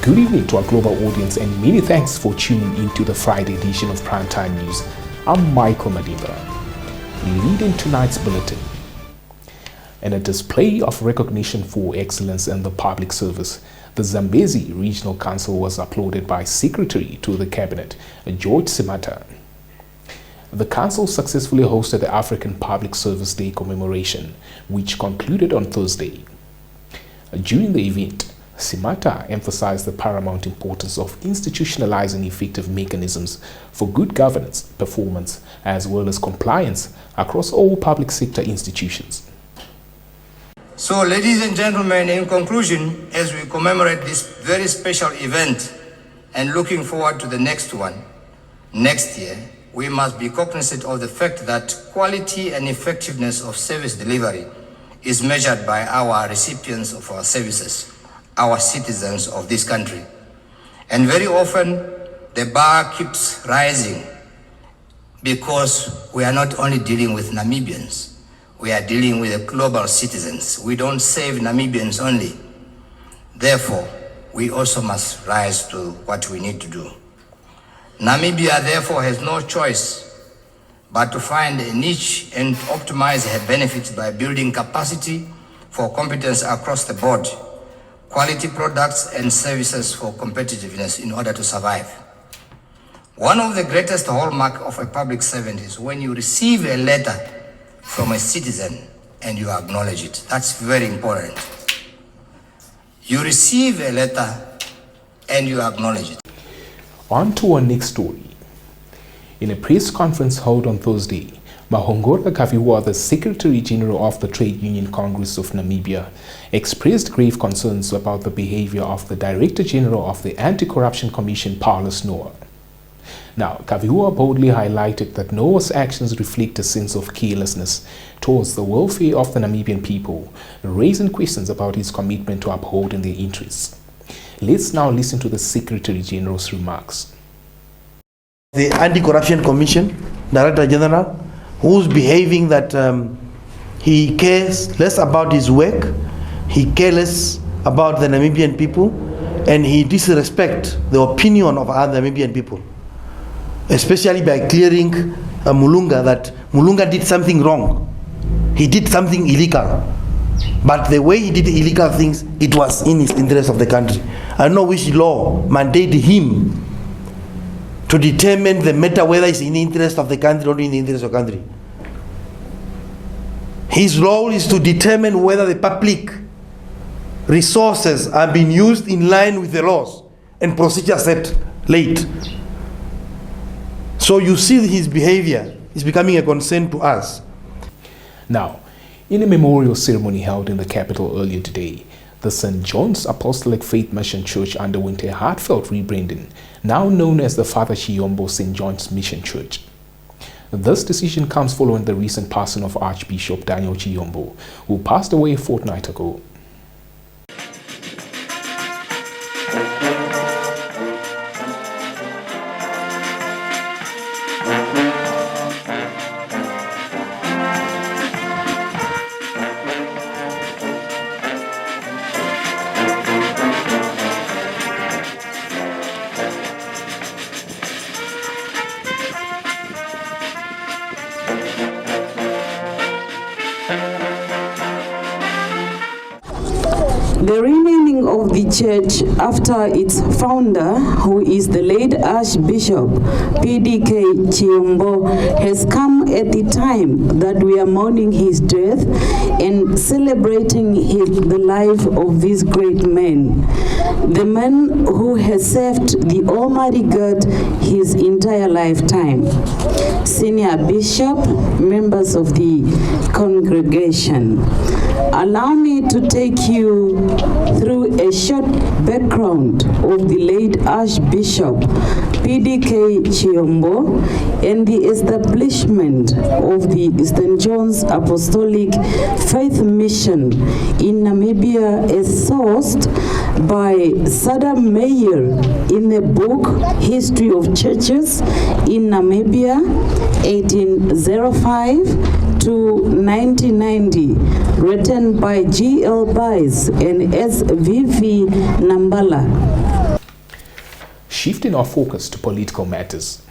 Good evening to our global audience and many thanks for tuning into the Friday edition of Primetime News. I'm Michael Madimba, leading tonight's bulletin. In a display of recognition for excellence in the public service, the Zambezi Regional Council was applauded by Secretary to the Cabinet, George Simata. The Council successfully hosted the African Public Service Day commemoration, which concluded on Thursday. During the event, Simata emphasized the paramount importance of institutionalizing effective mechanisms for good governance, performance, as well as compliance across all public sector institutions. So, ladies and gentlemen, in conclusion, as we commemorate this very special event and looking forward to the next one, next year, we must be cognizant of the fact that quality and effectiveness of service delivery is measured by our recipients of our services, our citizens of this country. And very often, the bar keeps rising because we are not only dealing with Namibians, we are dealing with the global citizens. We don't save Namibians only. Therefore, we also must rise to what we need to do. Namibia, therefore, has no choice but to find a niche and optimize her benefits by building capacity for competence across the board, quality products and services for competitiveness in order to survive. One of the greatest hallmarks of a public servant is when you receive a letter from a citizen and you acknowledge it. That's very important. You receive a letter and you acknowledge it. On to our next story. In a press conference held on Thursday, Mahongora Kaviwa, the Secretary General of the Trade Union Congress of Namibia, expressed grave concerns about the behavior of the Director General of the Anti-Corruption Commission, Paulus Noah. Now, Kaviwa boldly highlighted that Noah's actions reflect a sense of carelessness towards the welfare of the Namibian people, raising questions about his commitment to upholding their interests. Let's now listen to the Secretary General's remarks. The Anti-Corruption Commission, Director General, who's behaving that he cares less about his work, he cares less about the Namibian people, and he disrespects the opinion of other Namibian people, especially by clearing Mulunga that Mulunga did something wrong. He did something illegal. But the way he did illegal things, it was in his interest of the country. I don't know which law mandated him to determine the matter whether it's in the interest of the country or in the interest of the country. His role is to determine whether the public resources are being used in line with the laws and procedures set late. So you see his behavior is becoming a concern to us. Now, in a memorial ceremony held in the capital earlier today, the St. John's Apostolic Faith Mission Church underwent a heartfelt rebranding, now known as the Father Chiyombo St. John's Mission Church. This decision comes following the recent passing of Archbishop Daniel Chiyombo, who passed away a fortnight ago. The renaming of the church after its founder, who is the late Archbishop PDK Chiyombo, has come at the time that we are mourning his death and celebrating the life of this great man. The man who has served the Almighty God his entire lifetime. Senior Bishop, members of the congregation, allow me to take you through a short background of the late Archbishop PDK Chiyombo and the establishment of the St. John's Apostolic Faith Mission in Namibia as sourced by Sada Meyer in the book History of Churches in Namibia, 1805 to 1990, written by G.L. Buys and S.V.V. Nambala. Shifting our focus to political matters.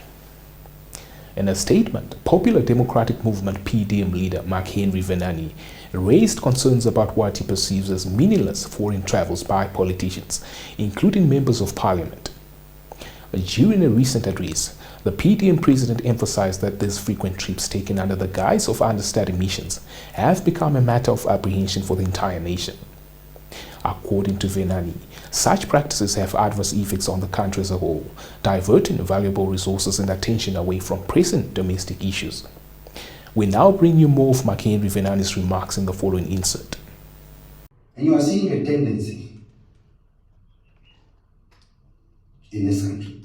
In a statement, Popular Democratic Movement PDM leader Mark Henry Venani raised concerns about what he perceives as meaningless foreign travels by politicians, including members of parliament. During a recent address, the PDM president emphasized that these frequent trips taken under the guise of understudy missions have become a matter of apprehension for the entire nation. According to Venani, such practices have adverse effects on the country as a whole, diverting valuable resources and attention away from pressing domestic issues. We now bring you more of Mark Henry Venani's remarks in the following insert. And you are seeing a tendency in this country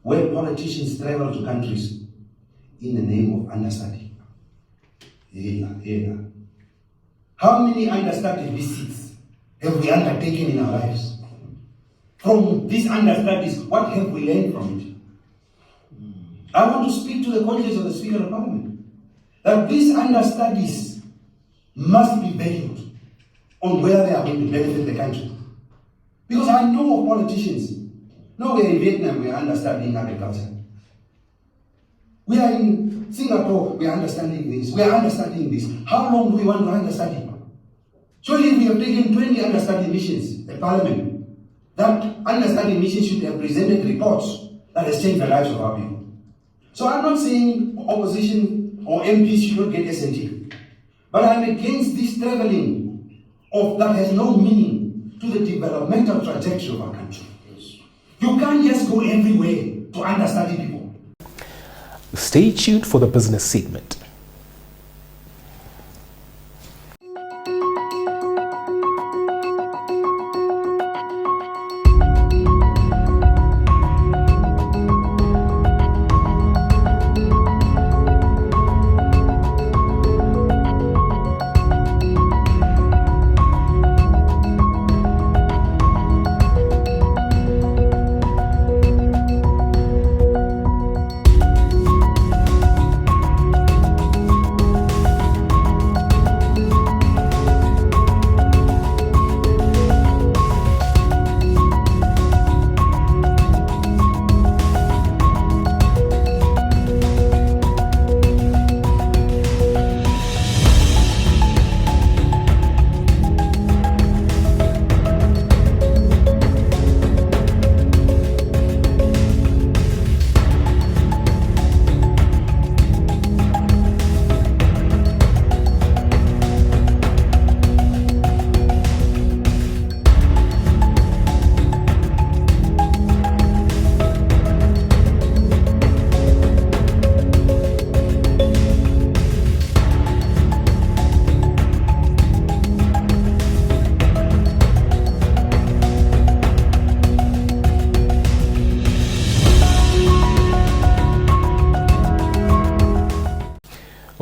where politicians travel to countries in the name of understudy. How many understudy visits have we undertaken in our lives? From these understudies, what have we learned from it? I want to speak to the conscience of the Speaker of Parliament that these understudies must be valued on whether they are going to benefit the country. Because I know of politicians. No, we are in Vietnam, we are understudying agriculture. We are in Singapore, we are understanding this. We are understudying this. How long do we want to understudy? Surely we have taken 20 understudy missions at Parliament. That understudy mission should have presented reports that has changed the lives of our people. So I'm not saying opposition or MPs should not get SNT. But I'm against this traveling that has no meaning to the developmental trajectory of our country. You can't just go everywhere to understudy people. Stay tuned for the business segment.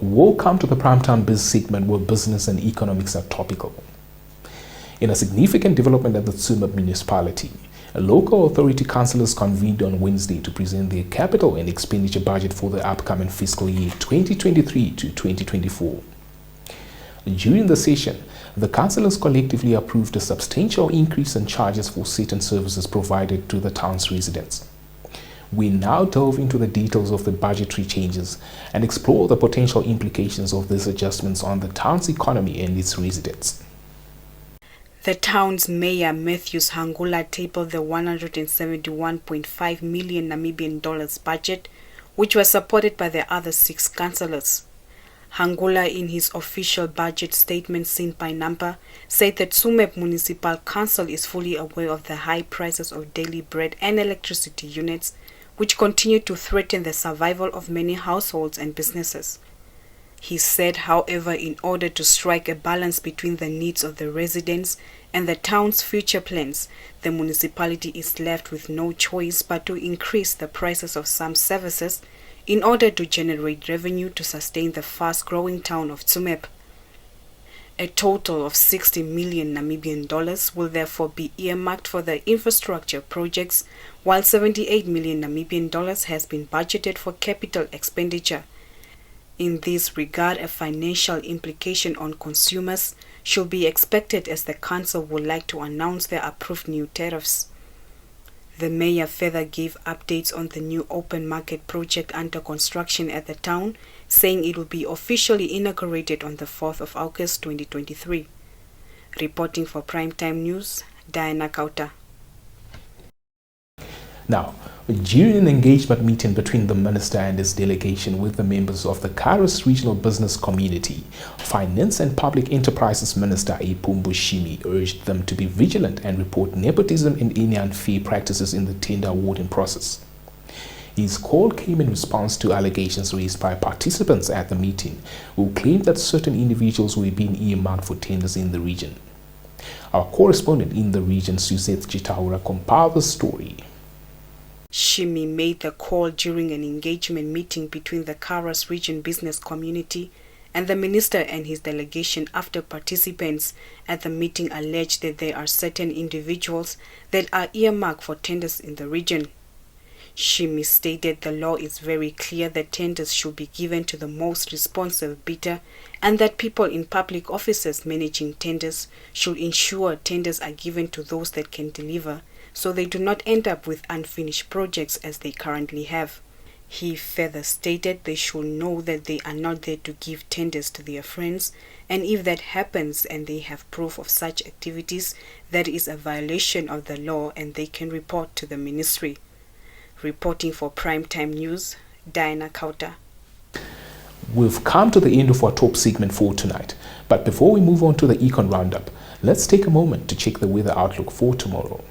Welcome to the Primetime Biz segment where business and economics are topical. In a significant development at the Tsumeb municipality, local authority councillors convened on Wednesday to present their capital and expenditure budget for the upcoming fiscal year 2023 to 2024. During the session, the councillors collectively approved a substantial increase in charges for certain services provided to the town's residents. We now delve into the details of the budgetary changes and explore the potential implications of these adjustments on the town's economy and its residents. The town's mayor, Matthews Hangula, tabled the 171.5 million Namibian dollars budget, which was supported by the other 6 councillors. Hangula, in his official budget statement seen by number, said that Tsumeb Municipal Council is fully aware of the high prices of daily bread and electricity units, which continue to threaten the survival of many households and businesses. He said, however, in order to strike a balance between the needs of the residents and the town's future plans, the municipality is left with no choice but to increase the prices of some services in order to generate revenue to sustain the fast-growing town of Tsumeb. A total of 60 million Namibian dollars will therefore be earmarked for the infrastructure projects, while 78 million Namibian dollars has been budgeted for capital expenditure. In this regard, a financial implication on consumers should be expected as the council would like to announce the approved new tariffs. The mayor further gave updates on the new open market project under construction at the town, saying it will be officially inaugurated on the 4th of August 2023. Reporting for Primetime News, Diana Kauta. Now, during an engagement meeting between the minister and his delegation with the members of the Karas Regional Business Community, Finance and Public Enterprises Minister Ipumbu Shimi urged them to be vigilant and report nepotism and any unfair practices in the tender awarding process. His call came in response to allegations raised by participants at the meeting who claimed that certain individuals were being earmarked for tenders in the region. Our correspondent in the region, Suzette Chitaura, compiled the story. Shimi made the call during an engagement meeting between the Karas Region Business Community and the minister and his delegation after participants at the meeting alleged that there are certain individuals that are earmarked for tenders in the region. Shimi stated the law is very clear that tenders should be given to the most responsive bidder and that people in public offices managing tenders should ensure tenders are given to those that can deliver, so they do not end up with unfinished projects as they currently have. He further stated they should know that they are not there to give tenders to their friends, and if that happens and they have proof of such activities, that is a violation of the law and they can report to the ministry. Reporting for Primetime News, Diana Kauta. We've come to the end of our top segment for tonight, but before we move on to the Econ Roundup, let's take a moment to check the weather outlook for tomorrow.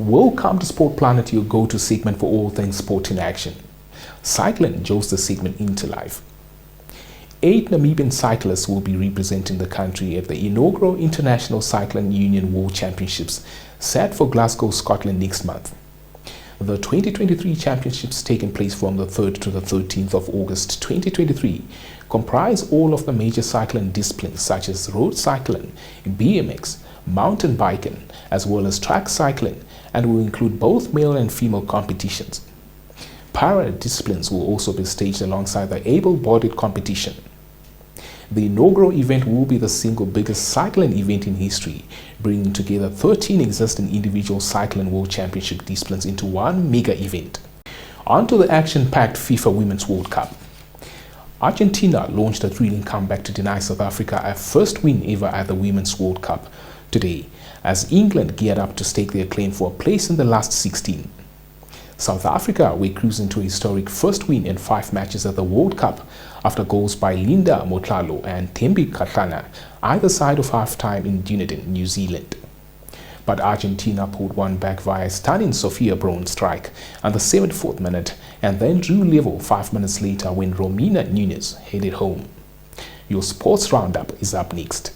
Welcome to Sport Planet, your go-to segment for all things sport in action. Cycling jolts the segment into life. 8 Namibian cyclists will be representing the country at the inaugural International Cycling Union World Championships set for Glasgow, Scotland next month. The 2023 championships, taking place from the 3rd to the 13th of August 2023, comprise all of the major cycling disciplines such as road cycling, BMX, mountain biking, as well as track cycling, and will include both male and female competitions. Para disciplines will also be staged alongside the able-bodied competition. The inaugural event will be the single biggest cycling event in history, bringing together 13 existing individual cycling world championship disciplines into one mega event. On to the action-packed FIFA Women's World Cup. Argentina launched a thrilling comeback to deny South Africa a first win ever at the Women's World Cup today, as England geared up to stake their claim for a place in the last 16. South Africa were cruising to a historic first win in 5 matches at the World Cup after goals by Linda Motlalo and Thembi Kgatlana either side of half-time in Dunedin, New Zealand. But Argentina pulled one back via a stunning Sophia Brown strike at the 74th minute and then drew level 5 minutes later when Romina Nunes headed home. Your sports roundup is up next.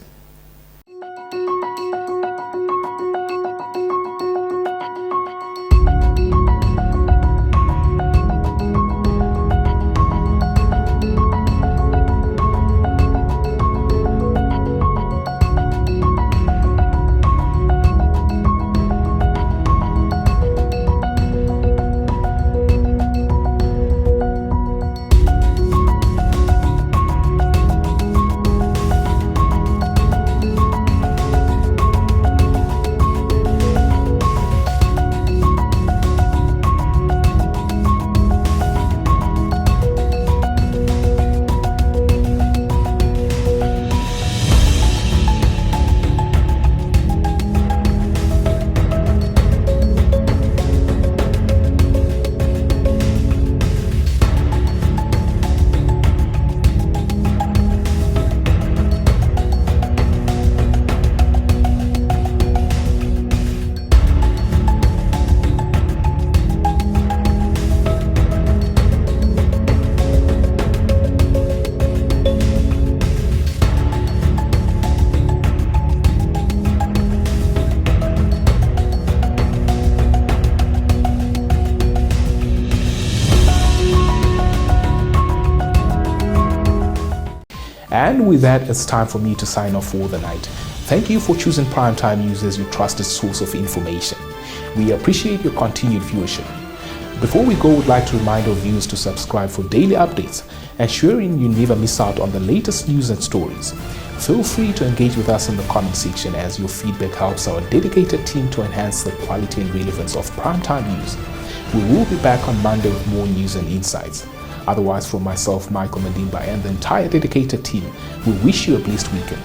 And with that, it's time for me to sign off for the night. Thank you for choosing Primetime News as your trusted source of information. We appreciate your continued viewership. Before we go, we'd like to remind our viewers to subscribe for daily updates, ensuring you never miss out on the latest news and stories. Feel free to engage with us in the comment section, as your feedback helps our dedicated team to enhance the quality and relevance of Primetime News. We will be back on Monday with more news and insights. Otherwise, from myself, Michael Madimba, and the entire dedicated team, we wish you a blessed weekend.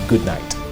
Good night.